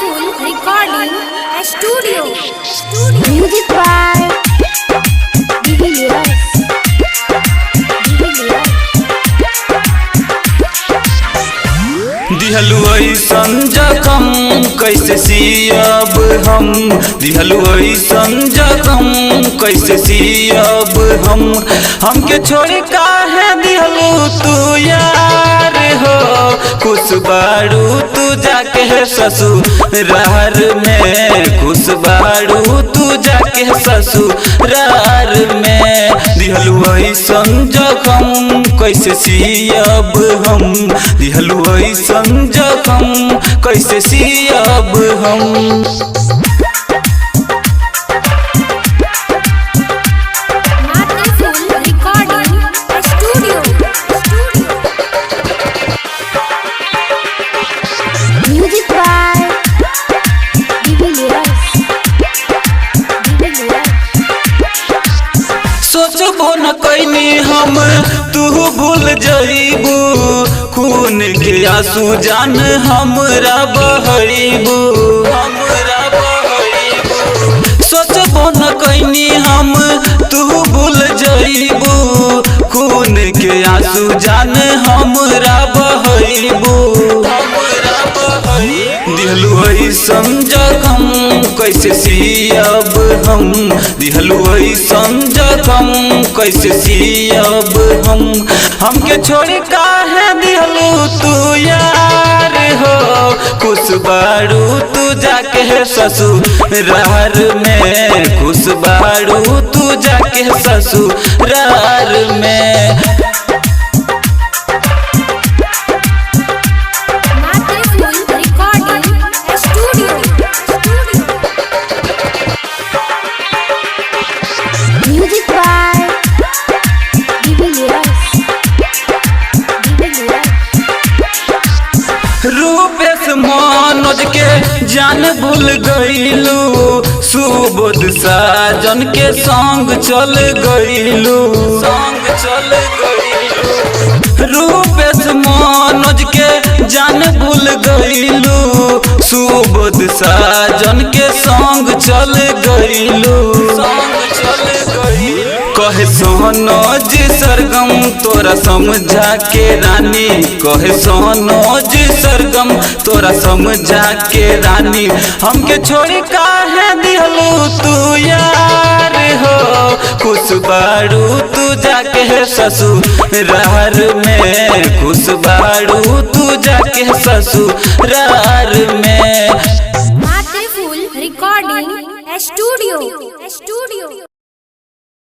Masterful Recording Studio. Music by Divilliers. दिहलु ऐसन जखम कैसे सियब हम, दिहलु ऐसन जखम कैसे सियब हम। हमके छोड़ काहे दिहलु तू यार हो, खुश बारू तू जाके ससुरार में, खुश बारू तू जाके ससुरार में। दिहलु ऐसन जखम कैसे सियब हम, दिहलु ऐसन जखम कैसे सियब हम। Music by Divilliers. सोचबो न कैनी हम तू भूल जइबू, खून के आंसू जान हमरा बहइबू, हमरा बहइबू। सोचबो न कैनी हम तू भूल जइबू, खून के आंसू जान हमरा बहइबू, हमरा बहइबू। दिहलु ऐसन जखम कैसे सियब हम, दिहलु ऐसन जखम कैसे सियब हम। हमके छोड़ काहे दिहलु तू यार हो, खुश बारू तू जाके ससुरार में, खुश बारू तू जाके ससुरार में। Music by Divilliers. Rupesh Manoj के जान भूल गईलू, सुबोध साजन के संग चल गईलू, संग चल गईलू। रूपेश मनोज के जान भूल गईलू, सुबोध साजन के संग चल गईलू, संग चल गईलू। कहे सोनोज सरगम तोरा समझा के रानी, कहे सोनोज सरगम तोरा समझा के रानी। हमके छोड़ काहे दिहलू तू यार हो, खुश बारू तू जाके ससुरार में, खुश बारू तू जाके ससुरार में। Masterful Recording Studio.